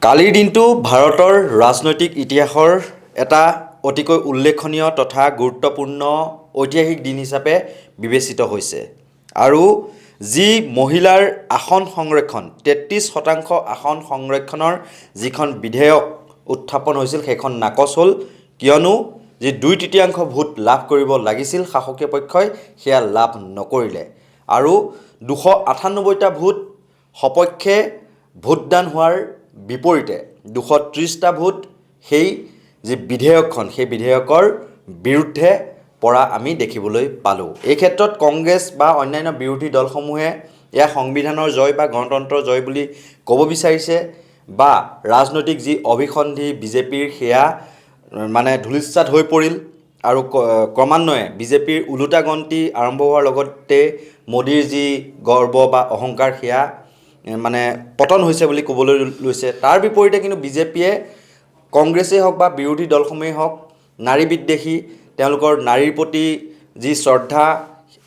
কালিৰ দিনটো ভাৰতৰ ৰাজনৈতিক ইতিহাসৰ এটা অতিকৈ উল্লেখনীয় তথা গুৰুত্বপূৰ্ণ ঐতিহাসিক দিন হিচাপে বিবেচিত হৈছে আৰু যি মহিলাৰ আসন সংৰক্ষণ 33% আসন সংৰক্ষণৰ যিখন বিধেয়ক উত্থাপন হৈছিল সেইখন নাকচ হ'ল কিয়নো যি 2/3 ভোট লাভ কৰিব লাগিছিল শাসকীয় পক্ষই সেয়া লাভ নকৰিলে আৰু 298টা ভোট সপক্ষে ভোটদান হোৱাৰ বিপৰীতে 230টা ভোট সেই যে বিধেয়কখন সেই বিধেয়কৰ বিৰুদ্ধে পৰা আমি দেখিবলৈ পালোঁ। এই ক্ষেত্ৰত কংগ্ৰেছ বা অন্যান্য বিৰোধী দলসমূহে এয়া সংবিধানৰ জয় বা গণতন্ত্ৰৰ জয় বুলি ক'ব বিচাৰিছে বা ৰাজনৈতিক যি অভিসন্ধি বিজেপিৰ সেয়া মানে ধূলিসাৎ হৈ পৰিল আৰু ক্ৰমান্বয়ে বিজেপিৰ ওলোটা গন্তি আৰম্ভ হোৱাৰ লগতে মোদীৰ যি গৰ্ব বা অহংকাৰ সেয়া মানে পতন হৈছে বুলি ক'বলৈ লৈছে। তাৰ বিপৰীতে কিন্তু বিজেপিয়ে কংগ্ৰেছেই হওক বা বিৰোধী দলসমূহেই হওক নাৰী বিদ্বেষী তেওঁলোকৰ নাৰীৰ প্ৰতি যি শ্ৰদ্ধা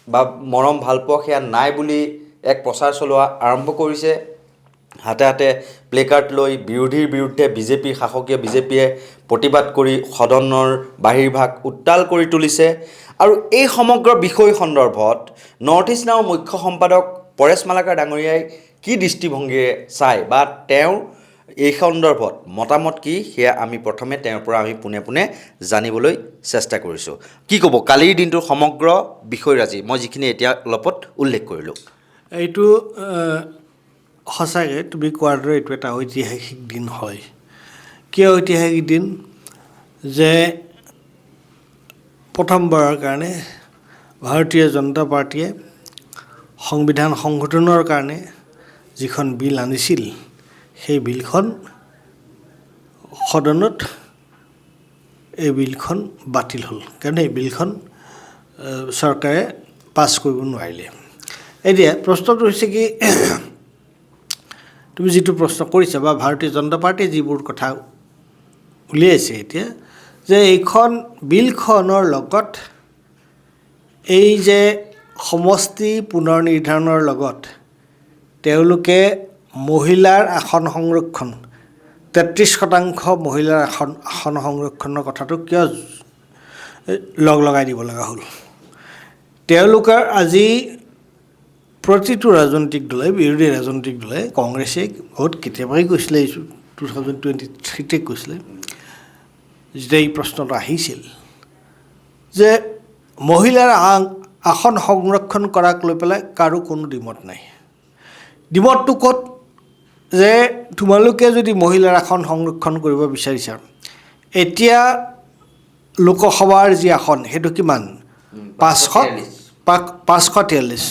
বা মৰম ভালপোৱা সেয়া নাই বুলি এক প্ৰচাৰ চলোৱা আৰম্ভ কৰিছে। হাতে হাতে প্লেকাৰ্ড লৈ বিৰোধীৰ বিৰুদ্ধে শাসকীয় বিজেপিয়ে প্ৰতিবাদ কৰি সদনৰ বাহিৰভাগ উত্তাল কৰি তুলিছে আৰু এই সমগ্ৰ বিষয় সন্দৰ্ভত নৰ্থ ইষ্ট নাওৰ মুখ্য সম্পাদক পৰেশ মালাকাৰ ডাঙৰীয়াই কি দৃষ্টিভংগীৰে চাই বা তেওঁৰ এই সন্দৰ্ভত মতামত কি সেয়া আমি প্ৰথমে তেওঁৰ পৰা আমি পোনে পোনে জানিবলৈ চেষ্টা কৰিছোঁ। কি ক'ব কালিৰ দিনটোৰ সমগ্ৰ বিষয়ৰাজি মই যিখিনি এতিয়া অলপত উল্লেখ কৰিলোঁ? এইটো সঁচাকৈ তুমি কোৱাৰ দৰে এইটো এটা ঐতিহাসিক দিন হয়। কিয় ঐতিহাসিক দিন? যে প্ৰথমবাৰৰ কাৰণে ভাৰতীয় জনতা পাৰ্টীয়ে সংবিধান সংশোধনৰ কাৰণে যিখন বিল আনিছিল সেই বিলখন সদনত এই বিলখন বাতিল হ'ল কাৰণ এই বিলখন চৰকাৰে পাছ কৰিব নোৱাৰিলে। এতিয়া প্ৰশ্নটো হৈছে কি তুমি যিটো প্ৰশ্ন কৰিছা বা ভাৰতীয় জনতা পাৰ্টীয়ে যিবোৰ কথা উলিয়াইছে এতিয়া যে এইখন বিলখনৰ লগত এই যে সমষ্টি পুনৰ নিৰ্ধাৰণৰ লগত তেওঁলোকে মহিলাৰ আসন সংৰক্ষণ 33% মহিলাৰ আসন সংৰক্ষণৰ কথাটো কিয় লগাই দিব লগা হ'ল? তেওঁলোকৰ আজি প্ৰতিটো ৰাজনৈতিক দলে বিৰোধী ৰাজনৈতিক দলে কংগ্ৰেছে বহুত কেতিয়াবাই কৈছিলে 2023 কৈছিলে যেতিয়া এই প্ৰশ্নটো আহিছিল যে মহিলাৰ আসন সংৰক্ষণ কৰাক লৈ পেলাই কাৰো কোনো দ্বিমত নাই। দ্বিমতটো ক'ত? যে তোমালোকে যদি মহিলাৰ আসন সংৰক্ষণ কৰিব বিচাৰিছা এতিয়া লোকসভাৰ যি আসন সেইটো কিমান 543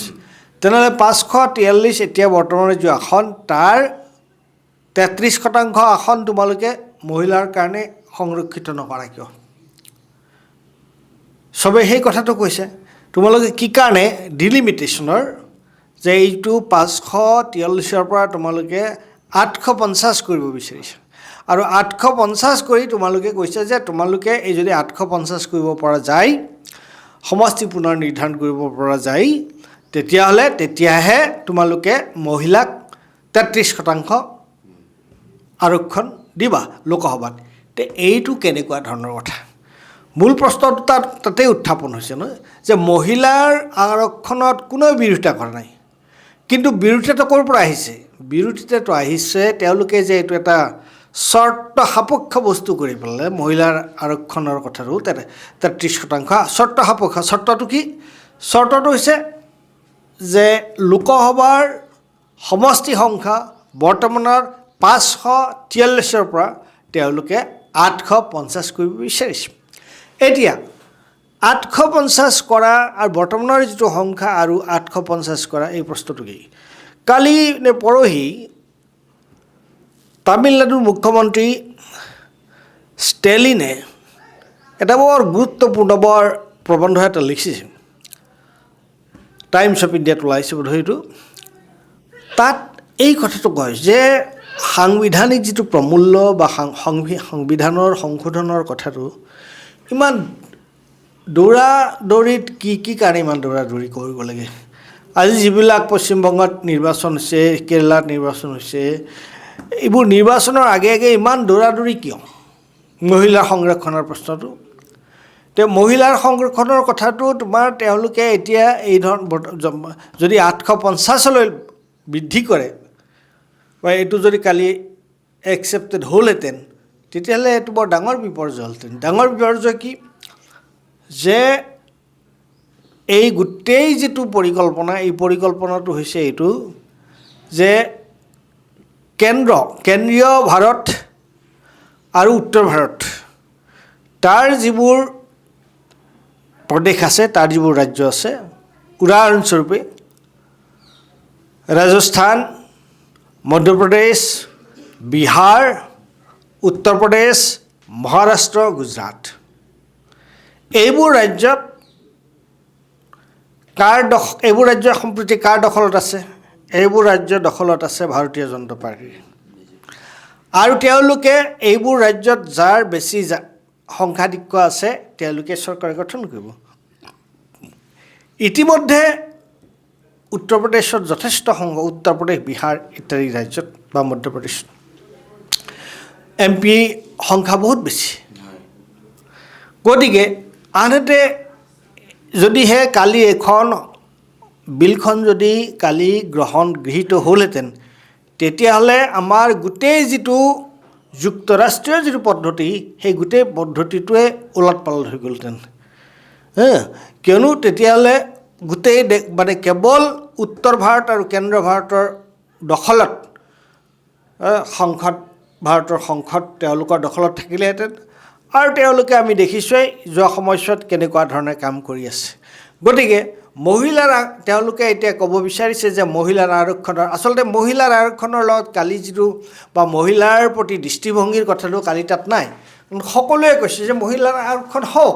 তেনেহ'লে 543 এতিয়া বৰ্তমানৰ যি আসন তাৰ 33% আসন তোমালোকে মহিলাৰ কাৰণে সংৰক্ষিত নকৰা কিয়? চবে সেই কথাটো কৈছে তোমালোকে কি কাৰণে ডিলিমিটেশ্যনৰ যে এইটো 543ৰ পৰা তোমালোকে 850 কৰিব বিচাৰিছা আৰু 850 কৰি তোমালোকে কৈছে যে তোমালোকে এই যদি 850 কৰিব পৰা যায় সমষ্টি পুনৰ নিৰ্ধাৰণ কৰিব পৰা যায় তেতিয়াহে তোমালোকে মহিলাক 33% আৰক্ষণ দিবা লোকসভাত। তে এইটো কেনেকুৱা ধৰণৰ কথা? মূল প্ৰশ্নটো তাতেই উত্থাপন হৈছে নহয় যে মহিলাৰ আৰক্ষণত কোনেও বিৰোধিতা কৰা নাই কিন্তু বিৰোধিতাটো ক'ৰ পৰা আহিছে? বিৰোধিতাটো আহিছে তেওঁলোকে যে এইটো এটা চৰ্ত সাপেক্ষ বস্তু কৰি পেলালে মহিলাৰ আৰক্ষণৰ কথাটো 33% চৰ্ত সাপেক্ষ। চৰ্তটো কি? চৰ্তটো হৈছে যে লোকসভাৰ সমষ্টি সংখ্যা বৰ্তমানৰ 543ৰ পৰা তেওঁলোকে 850 কৰিব বিচাৰিছে। এতিয়া 850 কৰা আৰু বৰ্তমানৰ যিটো সংখ্যা আৰু 850 কৰা এই প্ৰশ্নটো কি? কালি নে পৰহি তামিলনাডুৰ মুখ্যমন্ত্ৰী ষ্টেলিনে এটা বৰ গুৰুত্বপূৰ্ণ বৰ প্ৰবন্ধ এটা লিখিছে, টাইমছ অফ ইণ্ডিয়াত ওলাইছে বোধহয় এইটো। তাত এই কথাটো কয় যে সাংবিধানিক যিটো প্ৰমূল্য বা সংবিধানৰ সংশোধনৰ কথাটো ইমান দৌৰাদৌৰিত কি কাৰণে ইমান দৌৰাদৌৰি কৰিব লাগে? আজি যিবিলাক পশ্চিমবংগত নিৰ্বাচন হৈছে, কেৰেলাত নিৰ্বাচন হৈছে, এইবোৰ নিৰ্বাচনৰ আগে আগে ইমান দৌৰাদৌৰি কিয় মহিলাৰ সংৰক্ষণৰ প্ৰশ্নটো তেওঁ মহিলাৰ সংৰক্ষণৰ কথাটো তোমাৰ তেওঁলোকে এতিয়া এই ধৰণ যদি 850লৈ বৃদ্ধি কৰে বা এইটো যদি কালি একচেপ্টেড হ'লহেঁতেন তেতিয়াহ'লে এইটো বৰ ডাঙৰ বিপৰ্যয় হ'লহেঁতেন ডাঙৰ বিপৰ্যয় কি যে এই গোটেই যিটো পৰিকল্পনা এই পৰিকল্পনাটো হৈছে এইটো যে কেন্দ্ৰীয় ভাৰত আৰু উত্তৰ ভাৰত তাৰ যিবোৰ প্ৰদেশ আছে তাৰ যিবোৰ ৰাজ্য আছে উদাহৰণস্বৰূপে ৰাজস্থান মধ্যপ্ৰদেশ বিহাৰ উত্তৰ প্ৰদেশ মহাৰাষ্ট্ৰ গুজৰাট এইবোৰ ৰাজ্যত এইবোৰ ৰাজ্য সম্প্ৰতি কাৰ দখলত আছে এইবোৰ ৰাজ্য দখলত আছে ভাৰতীয় জনতা পাৰ্টীৰ আৰু তেওঁলোকে এইবোৰ ৰাজ্যত যাৰ বেছি সংখ্যাধিক্য আছে তেওঁলোকে চৰকাৰ গঠন কৰিব ইতিমধ্যে উত্তৰ প্ৰদেশত যথেষ্ট উত্তৰ প্ৰদেশ বিহাৰ ইত্যাদি ৰাজ্যত বা মধ্যপ্ৰদেশত MP সংখ্যা বহুত বেছি গতিকে আনহাতে যদিহে কালি এখন বিলখন যদি কালি গৃহীত হ'লহেঁতেন তেতিয়াহ'লে আমাৰ গোটেই যিটো যুক্তৰাষ্ট্ৰীয় যিটো পদ্ধতি সেই গোটেই পদ্ধতিটোৱে ওলট পালট হৈ গ'লহেঁতেন কিয়নো তেতিয়াহ'লে গোটেই মানে কেৱল উত্তৰ ভাৰত আৰু কেন্দ্ৰ ভাৰতৰ দখলত ভাৰতৰ সংসদ তেওঁলোকৰ দখলত থাকিলেহেঁতেন আৰু তেওঁলোকে আমি দেখিছোঁৱেই যোৱা সময়ছোৱাত কেনেকুৱা ধৰণে কাম কৰি আছে গতিকে তেওঁলোকে এতিয়া ক'ব বিচাৰিছে যে মহিলাৰ আৰক্ষণৰ আচলতে মহিলাৰ আৰক্ষণৰ লগত কালি যিটো বা মহিলাৰ প্ৰতি দৃষ্টিভংগীৰ কথাটো কালি তাত নাই সকলোৱে কৈছে যে মহিলাৰ আৰক্ষণ হওক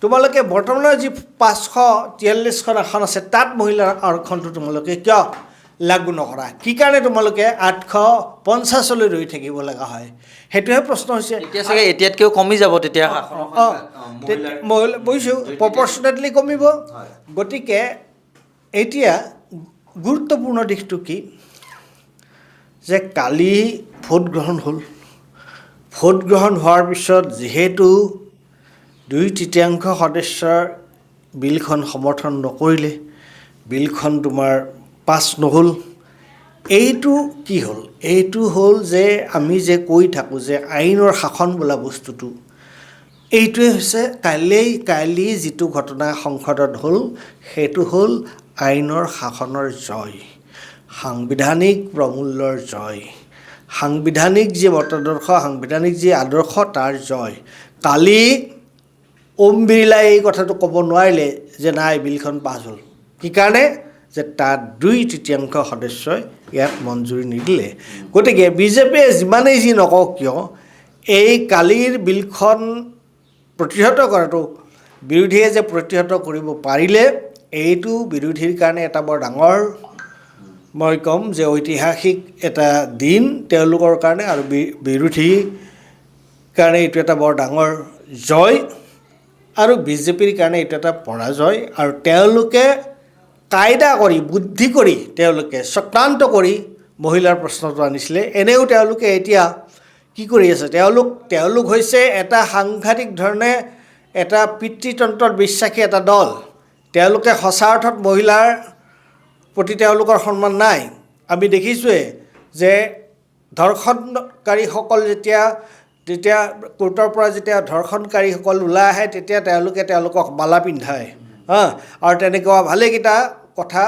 তোমালোকে বৰ্তমানৰ যি 543খন আসন আছে তাত মহিলাৰ আৰক্ষণটো তোমালোকে কিয় লাগু নকৰা কি কাৰণে তোমালোকে 850লৈ ৰৈ থাকিব লগা হয় সেইটোহে প্ৰশ্ন হৈছে এতিয়া চাগে এতিয়াতকৈও কমি যাব তেতিয়া মহিলা বুজিছোঁ প্ৰপৰ্চনেটলি কমিব গতিকে এতিয়া গুৰুত্বপূৰ্ণ দিশটো কি যে কালি ভোট গ্ৰহণ হ'ল ভোট গ্ৰহণ হোৱাৰ পিছত যিহেতু 2/3 সদস্যৰ বিলখন সমৰ্থন নকৰিলে বিলখন তোমাৰ পাছ নহ'ল এইটো কি হ'ল এইটো হ'ল যে আমি যে কৈ থাকোঁ যে আইনৰ শাসন বোলা বস্তুটো এইটোৱে হৈছে কালি যিটো ঘটনা সংসদত হ'ল সেইটো হ'ল আইনৰ শাসনৰ জয় সাংবিধানিক প্ৰমূল্যৰ জয় সাংবিধানিক যি মতাদৰ্শ সাংবিধানিক যি আদৰ্শ তাৰ জয় কালি ওম বিৰলাই এই কথাটো ক'ব নোৱাৰিলে যে নাই বিলখন পাছ হ'ল কি কাৰণে যে তাত 2/3 সদস্যই ইয়াত মঞ্জুৰি নিদিলে গতিকে বিজেপিয়ে যিমানেই যি নকওক কিয় এই কালিৰ বিলখন প্ৰতিহত কৰাটো বিৰোধীয়ে যে প্ৰতিহত কৰিব পাৰিলে এইটো বিৰোধীৰ কাৰণে এটা বৰ ডাঙৰ মই ক'ম যে ঐতিহাসিক এটা দিন তেওঁলোকৰ কাৰণে আৰু বিৰোধীৰ কাৰণে এইটো এটা বৰ ডাঙৰ জয় আৰু বিজেপিৰ কাৰণে এইটো এটা পৰাজয় আৰু তেওঁলোকে কায়দা কৰি বুদ্ধি কৰি তেওঁলোকে চক্ৰান্ত কৰি মহিলাৰ প্ৰশ্নটো আনিছিলে এনেও তেওঁলোকে এতিয়া কি কৰি আছে তেওঁলোক হৈছে এটা সাংঘাতিক ধৰণে এটা পিতৃতন্ত্ৰত বিশ্বাসী এটা দল তেওঁলোকে সঁচা অৰ্থত মহিলাৰ প্ৰতি তেওঁলোকৰ সন্মান নাই আমি দেখিছোঁৱে যে ধৰ্ষণকাৰীসকল যেতিয়া কোৰ্টৰ পৰা যেতিয়া ধৰ্ষণকাৰীসকল ওলাই আহে তেতিয়া তেওঁলোকক মালা পিন্ধায় আৰু তেনেকুৱা ভালেকেইটা কথা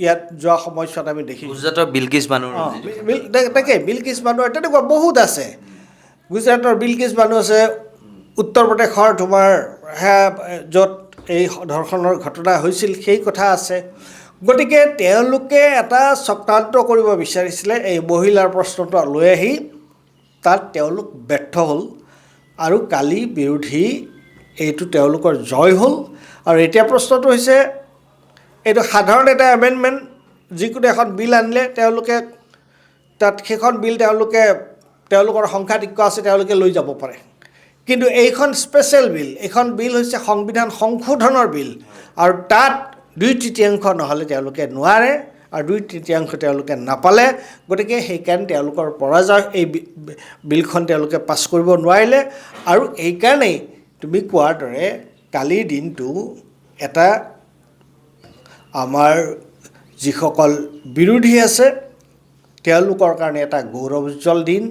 ইয়াত যোৱা সময়ছোৱাত আমি দেখিছোঁ গুজৰাটৰ বিলকিছ বানুৰ তাকে বিলকিছ বানুৰ তেনেকুৱা বহুত আছে গুজৰাটৰ বিলকিছ বানু আছে উত্তৰ প্ৰদেশৰ তোমাৰ য'ত এই ধৰ্ষণৰ ঘটনা হৈছিল সেই কথা আছে গতিকে তেওঁলোকে এটা চক্ৰান্ত কৰিব বিচাৰিছিলে এই মহিলাৰ প্ৰশ্নটো লৈ আহি তাত তেওঁলোক ব্যৰ্থ হ'ল আৰু কালি বিৰোধী এইটো তেওঁলোকৰ জয় হ'ল আৰু এতিয়া প্ৰশ্নটো হৈছে এইটো সাধাৰণ এটা এমেণ্ডমেণ্ট যিকোনো এখন বিল আনিলে তেওঁলোকে তাত সেইখন বিল তেওঁলোকৰ সংখ্যাধিক্য আছে তেওঁলোকে লৈ যাব পাৰে কিন্তু এইখন স্পেচিয়েল বিল এইখন বিল হৈছে সংবিধান সংশোধনৰ বিল আৰু তাত 2/3 নহ'লে তেওঁলোকে নোৱাৰে আৰু 2/3 তেওঁলোকে নাপালে গতিকে সেইকাৰণে তেওঁলোকৰ পৰাজয় এই বিলখন তেওঁলোকে পাছ কৰিব নোৱাৰিলে আৰু এইকাৰণেই তুমি কোৱাৰ দৰে কালিৰ দিনটো এটা আমাৰ যিসকল বিৰোধী আছে তেওঁলোকৰ কাৰণে এটা গৌৰৱোজ্জ্বল দিন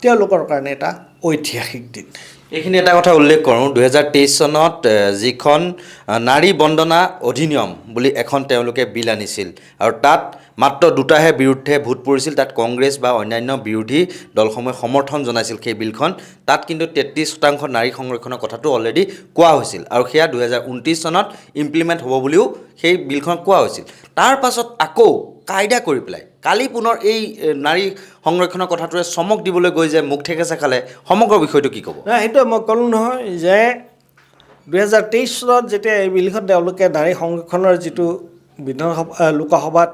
তেওঁলোকৰ কাৰণে এটা ঐতিহাসিক দিন এইখিনি এটা কথা উল্লেখ কৰোঁ 2023 চনত যিখন নাৰী বন্দনা অধিনিয়ম বুলি এখন তেওঁলোকে বিল আনিছিল আৰু তাত মাত্ৰ দুটাহে বিৰুদ্ধে ভোট পৰিছিল তাত কংগ্ৰেছ বা অন্যান্য বিৰোধী দলসমূহে সমৰ্থন জনাইছিল সেই বিলখন তাত কিন্তু 33% নাৰী সংৰক্ষণৰ কথাটো অলৰেডি কোৱা হৈছিল আৰু সেয়া 2029 চনত ইমপ্লিমেণ্ট হ'ব বুলিও সেই বিলখন কোৱা হৈছিল তাৰ পাছত আকৌ কায়দা কৰি পেলাই কালি পুনৰ এই নাৰী সংৰক্ষণৰ কথাটোৱে চমক দিবলৈ গৈ যে মুখ ঠেকেচা খালে সমগ্ৰ বিষয়টো কি ক'ব সেইটো মই ক'লোঁ নহয় যে 2023 চনত যেতিয়া এই বিলখন তেওঁলোকে নাৰী সংৰক্ষণৰ যিটো বিধানসভা লোকসভাত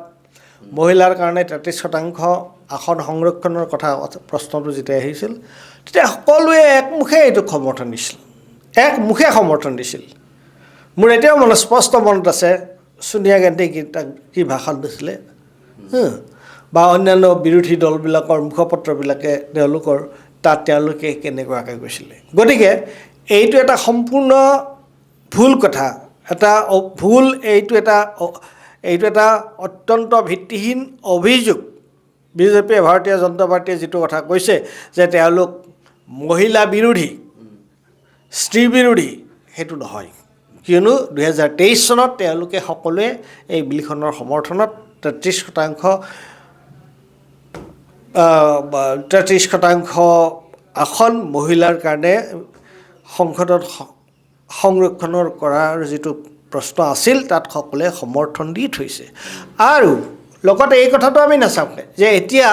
মহিলাৰ কাৰণে 33% আসন সংৰক্ষণৰ কথা প্ৰশ্নটো যেতিয়া আহিছিল তেতিয়া সকলোৱে একমুখে এইটোক সমৰ্থন দিছিল একমুখে সমৰ্থন দিছিল মোৰ এতিয়াও স্পষ্ট মনত আছে সোনিয়া গান্ধী কি ভাষণ দিছিলে বা অন্যান্য বিৰোধী দলবিলাকৰ মুখপত্ৰবিলাকে তেওঁলোকে কেনেকুৱাকৈ কৈছিলে গতিকে এইটো এটা সম্পূৰ্ণ ভুল কথা এটা ভুল এইটো এটা অত্যন্ত ভিত্তিহীন অভিযোগ বিজেপিয়ে ভাৰতীয় জনতা পাৰ্টীয়ে যিটো কথা কৈছে যে তেওঁলোক মহিলা বিৰোধী স্ত্ৰী বিৰোধী সেইটো নহয় কিয়নো 2023 চনত তেওঁলোকে সকলোৱে এই বিলখনৰ সমৰ্থনত 33% আসন মহিলাৰ কাৰণে সংসদত সংৰক্ষণৰ কৰাৰ যিটো প্ৰশ্ন আছিল তাত সকলোৱে সমৰ্থন দি থৈছে আৰু লগতে এই কথাটো আমি নাচাওঁতে যে এতিয়া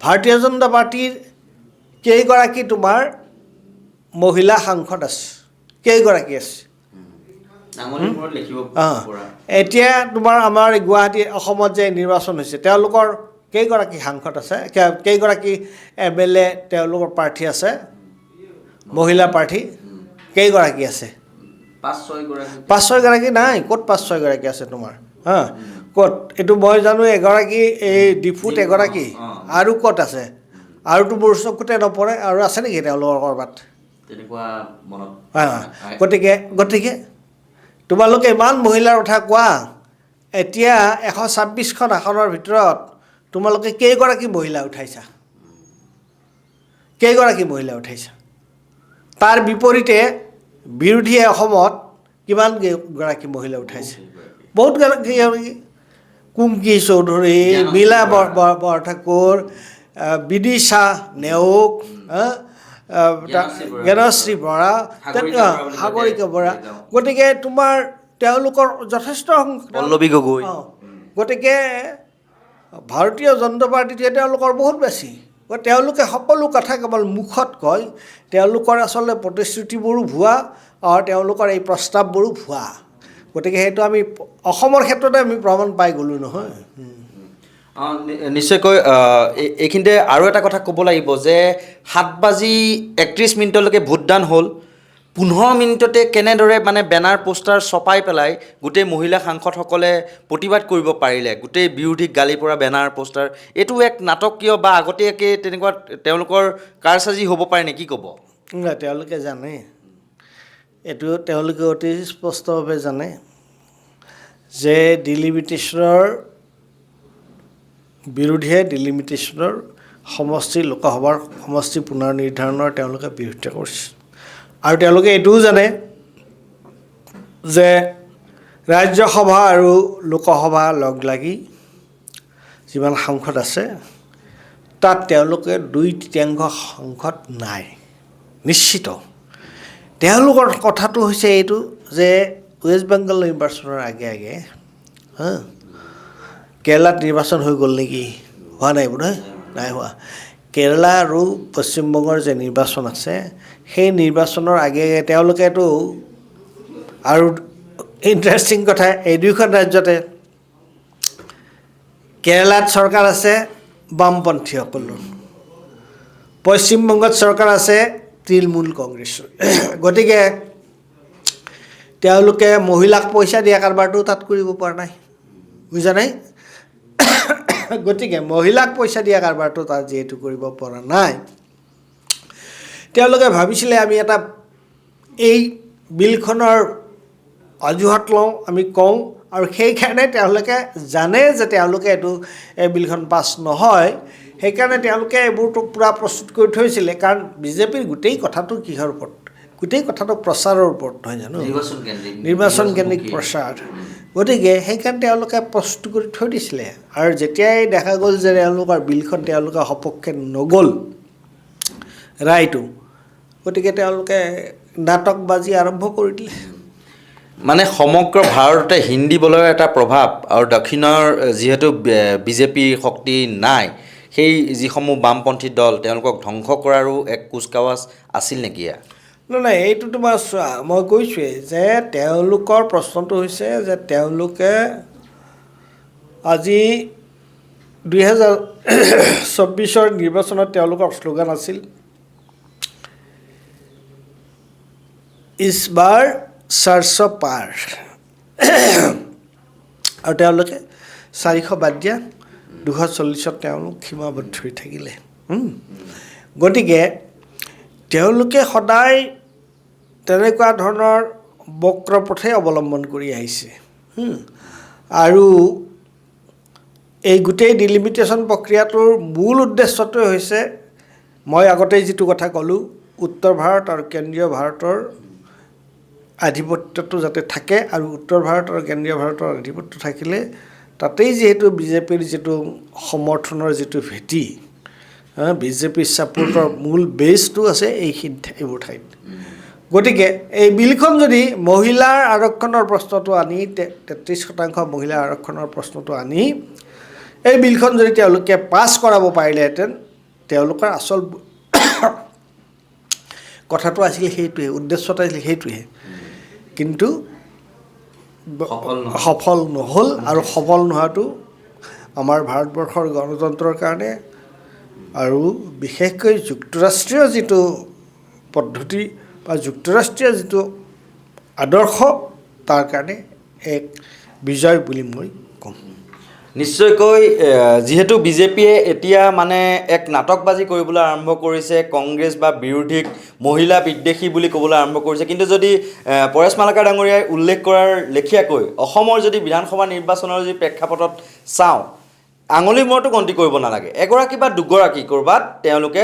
ভাৰতীয় জনতা পাৰ্টীৰ কেইগৰাকী তোমাৰ মহিলা সাংসদ আছে কেইগৰাকী আছে এতিয়া তোমাৰ আমাৰ গুৱাহাটী অসমত যে নিৰ্বাচন হৈছে তেওঁলোকৰ কেইগৰাকী সাংসদ আছে কেইগৰাকী MLA তেওঁলোকৰ প্ৰাৰ্থী আছে মহিলা প্ৰাৰ্থী কেইগৰাকী আছে 5-6 গৰাকী নাই ক'ত 5-6 গৰাকী আছে তোমাৰ ক'ত এইটো মই জানো এগৰাকী এই ডিফুত এগৰাকী আৰু ক'ত আছে আৰুতো মোৰ চকুতে নপৰে আৰু আছে নেকি তেওঁলোকৰ ক'ৰবাত গতিকে তোমালোকে ইমান মহিলাৰ কথা কোৱা এতিয়া 126খন আসনৰ ভিতৰত তোমালোকে কেইগৰাকী মহিলা উঠাইছা তাৰ বিপৰীতে বিৰোধীয়ে অসমত কিমান গৰাকী মহিলা উঠাইছে বহুত গৰাকী কুংকি চৌধুৰী মীলা বৰঠাকুৰ বিদিশা নেওগ জ্ঞানশ্ৰী বৰা সাগৰিকা বৰা গতিকে তোমাৰ তেওঁলোকৰ যথেষ্ট পল্লৱী গগৈ গতিকে ভাৰতীয় জনতা পাৰ্টীটোৱে তেওঁলোকৰ বহুত বেছি তেওঁলোকে সকলো কথা কেৱল মুখত কয় তেওঁলোকৰ আচলতে প্ৰতিশ্ৰুতিবোৰো ভুৱা আৰু তেওঁলোকৰ এই প্ৰস্তাৱবোৰো ভুৱা গতিকে সেইটো আমি অসমৰ ক্ষেত্ৰতে আমি প্ৰমাণ পাই গ'লোঁ নহয় নিশ্চয়কৈ এইখিনিতে আৰু এটা কথা ক'ব লাগিব যে 7:31 ভোটদান হ'ল 15 মিনিটতে কেনেদৰে বেনাৰ পোষ্টাৰ ছপাই পেলাই গোটেই মহিলা সাংসদসকলে প্ৰতিবাদ কৰিব পাৰিলে গোটেই বিৰোধীক গালি পৰা বেনাৰ পোষ্টাৰ এইটো এক নাটকীয় বা আগতীয়াকৈ তেনেকুৱা তেওঁলোকৰ কাৰসাজি হ'ব পাৰে নে কি ক'ব তেওঁলোকে জানে এইটো তেওঁলোকে অতি স্পষ্টভাৱে জানে যে ডিলিমিটেশ্যনৰ বিৰোধীয়ে ডিলিমিটেশ্যনৰ সমষ্টি লোকসভাৰ সমষ্টি পুনৰ নিৰ্ধাৰণৰ তেওঁলোকে বিৰোধিতা কৰিছে আৰু তেওঁলোকে এইটোও জানে যে ৰাজ্যসভা আৰু লোকসভা লগ লাগি যিমান সাংসদ আছে তাত তেওঁলোকে 2/3 সাংসদ নাই নিশ্চিত তেওঁলোকৰ কথাটো হৈছে এইটো যে ৱেষ্ট বেংগল নিৰ্বাচনৰ আগে আগে কেৰালাত নিৰ্বাচন হৈ গ'ল নেকি হোৱা নাই বোধহয় নাই হোৱা কেৰালা আৰু পশ্চিমবংগৰ যে নিৰ্বাচন আছে সেই নিৰ্বাচনৰ আগে আগে তেওঁলোকেতো আৰু ইণ্টাৰেষ্টিং কথা এই দুয়োখন ৰাজ্যতে কেৰালাত চৰকাৰ আছে বামপন্থীসকলৰ পশ্চিমবংগত চৰকাৰ আছে তৃণমূল কংগ্ৰেছৰ গতিকে তেওঁলোকে মহিলাক পইচা দিয়া কাৰবাৰটো তাত কৰিব পৰা নাই বুজা নাই গতিকে মহিলাক পইচা দিয়া কাৰবাৰটো তাত যিহেতু কৰিব পৰা নাই, তেওঁলোকে ভাবিছিলে আমি এটা এই বিলখনৰ অজুহাত লওঁ, আমি কওঁ, আৰু সেইকাৰণে তেওঁলোকে জানে যে তেওঁলোকে এই বিলখন পাছ নহয়, সেইকাৰণে তেওঁলোকে এইবোৰতো পূৰা প্ৰস্তুত কৰি থৈছিলে। কাৰণ বিজেপিৰ গোটেই কথাটো কিহৰ ওপৰত? গোটেই কথাটো প্ৰচাৰৰ ওপৰত নহয় জানো, নিৰ্বাচন কেন্দ্ৰিক প্ৰচাৰ। গতিকে সেইকাৰণে তেওঁলোকে প্ৰস্তুত কৰি থৈ দিছিলে। আৰু যেতিয়াই দেখা গ'ল যে তেওঁলোকৰ বিলখন তেওঁলোকৰ সপক্ষে নগ'ল ৰায়টো, গতিকে তেওঁলোকে নাটকবাজি আৰম্ভ কৰি দিলে। মানে সমগ্ৰ ভাৰততে হিন্দী বলৰ এটা প্ৰভাৱ, আৰু দক্ষিণৰ যিহেতু বিজেপিৰ শক্তি নাই, সেই যিসমূহ বামপন্থী দল তেওঁলোকক ধ্বংস কৰাৰো এক কুচকাৱাজ আছিল নেকি? নাই, এইটো তোমাৰ চোৱা, মই কৈছোঁৱেই যে তেওঁলোকৰ প্ৰশ্নটো হৈছে যে তেওঁলোকে আজি 2024 নিৰ্বাচনত তেওঁলোকৰ শ্লোগান আছিল ইছ বাৰ 400 পাৰ, আৰু তেওঁলোকে 400 বাদ দিয়া 240ত তেওঁলোক সীমাবদ্ধ হৈ থাকিলে। গতিকে তেওঁলোকে সদায় তেনেকুৱা ধৰণৰ বক্ৰপথে অৱলম্বন কৰি আহিছে। আৰু এই গোটেই ডিলিমিটেশ্যন প্ৰক্ৰিয়াটোৰ মূল উদ্দেশ্যটোৱে হৈছে, মই আগতেই যিটো কথা ক'লোঁ, উত্তৰ ভাৰত আৰু কেন্দ্ৰীয় ভাৰতৰ আধিপত্যটো যাতে থাকে, আৰু উত্তৰ ভাৰত আৰু কেন্দ্ৰীয় ভাৰতৰ আধিপত্য থাকিলে তাতেই যিহেতু বিজেপিৰ যিটো সমৰ্থনৰ যিটো ভেটি, বিজেপিৰ ছাপোৰ্টৰ মূল বেছটো আছে এইবোৰ ঠাইত। গতিকে এই বিলখন যদি মহিলাৰ আৰক্ষণৰ প্ৰশ্নটো আনি 33% মহিলাৰ আৰক্ষণৰ প্ৰশ্নটো আনি এই বিলখন যদি তেওঁলোকে পাছ কৰাব পাৰিলেহেঁতেন, তেওঁলোকৰ আচল কথাটো আছিল সেইটোৱে, উদ্দেশ্যটো আছিল সেইটোৱে। কিন্তু সফল নহ'ল, আৰু সফল নোহোৱাটো আমাৰ ভাৰতবৰ্ষৰ গণতন্ত্ৰৰ কাৰণে, আৰু বিশেষকৈ যুক্তৰাষ্ট্ৰীয় যিটো পদ্ধতি বা যুক্তৰাষ্ট্ৰীয় যিটো আদৰ্শ, তাৰ কাৰণে এক বিজয় বুলি মই ক'ম। নিশ্চয়কৈ যিহেতু বিজেপিয়ে এতিয়া মানে এক নাটকবাজি কৰিবলৈ আৰম্ভ কৰিছে, কংগ্ৰেছ বা বিৰোধীক মহিলা বিদ্বেষী বুলি ক'বলৈ আৰম্ভ কৰিছে। কিন্তু যদি পৰেশ মালাকাৰ ডাঙৰীয়াই উল্লেখ কৰাৰ লেখীয়াকৈ অসমৰ যদি বিধানসভা নিৰ্বাচনৰ যদি প্ৰেক্ষাপটত চাওঁ, আঙুলি মূৰতো গন্তি কৰিব নালাগে, এগৰাকী বা দুগৰাকী ক'ৰবাত তেওঁলোকে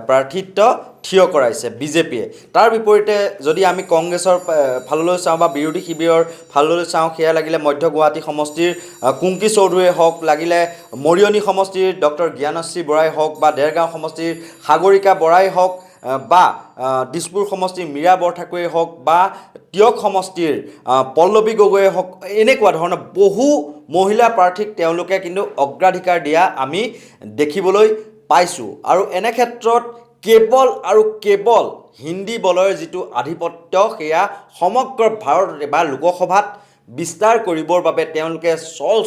প্ৰাৰ্থিত্ব থিয় কৰাইছে বিজেপিয়ে। তাৰ বিপৰীতে যদি আমি কংগ্ৰেছৰ ফাললৈ চাওঁ বা বিৰোধী শিবিৰৰ ফাললৈ চাওঁ, সেয়া লাগিলে মধ্য গুৱাহাটী সমষ্টিৰ কুংকি চৌধুৰীয়ে হওক, লাগিলে মৰিয়নি সমষ্টিৰ ডক্টৰ জ্ঞানশ্ৰী বৰাই হওক, বা দেৰগাঁও সমষ্টিৰ সাগৰিকা বৰাই হওক, বা দিছপুৰ সমষ্টিৰ মীৰা বৰঠাকুৰে হওক, বা টিয়ক সমষ্টিৰ পল্লৱী গগৈয়ে হওক, এনেকুৱা ধৰণৰ বহু মহিলা প্ৰাৰ্থীক তেওঁলোকে কিন্তু অগ্ৰাধিকাৰ দিয়া আমি দেখিবলৈ পাইছোঁ। আৰু এনে ক্ষেত্ৰত কেৱল আৰু কেৱল হিন্দী বলৰ যিটো আধিপত্য, সেয়া সমগ্ৰ ভাৰততে বা লোকসভাত বিস্তাৰ কৰিবৰ বাবে তেওঁলোকে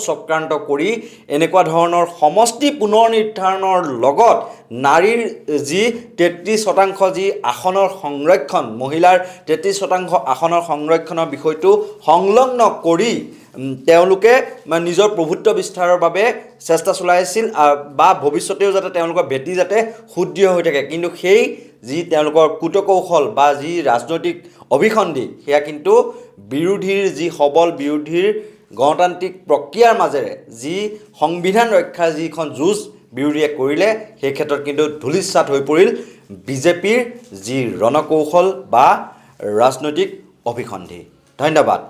চক্ৰান্ত কৰি এনেকুৱা ধৰণৰ সমষ্টি পুনৰ নিৰ্ধাৰণৰ লগত নাৰীৰ যি 33% যি আসনৰ সংৰক্ষণ, মহিলাৰ 33% আসনৰ সংৰক্ষণৰ বিষয়টো সংলগ্ন কৰি তেওঁলোকে নিজৰ প্ৰভুত্ব বিস্তাৰৰ বাবে চেষ্টা চলাইছিল, বা ভৱিষ্যতেও যাতে তেওঁলোকৰ ভেটি যাতে সুদৃঢ় হৈ থাকে। কিন্তু সেই যি তেওঁলোকৰ কুটকৌশল বা যি ৰাজনৈতিক অভিসন্ধি, সেয়া কিন্তু বিৰোধীৰ যি সবল বিৰোধীৰ গণতান্ত্ৰিক প্ৰক্ৰিয়াৰ মাজেৰে যি সংবিধান ৰক্ষাৰ যিখন যুঁজ বিৰোধীয়ে কৰিলে, সেই ক্ষেত্ৰত কিন্তু ধূলিসাৎ হৈ পৰিল বিজেপিৰ যি ৰণকৌশল বা ৰাজনৈতিক অভিসন্ধি। ধন্যবাদ।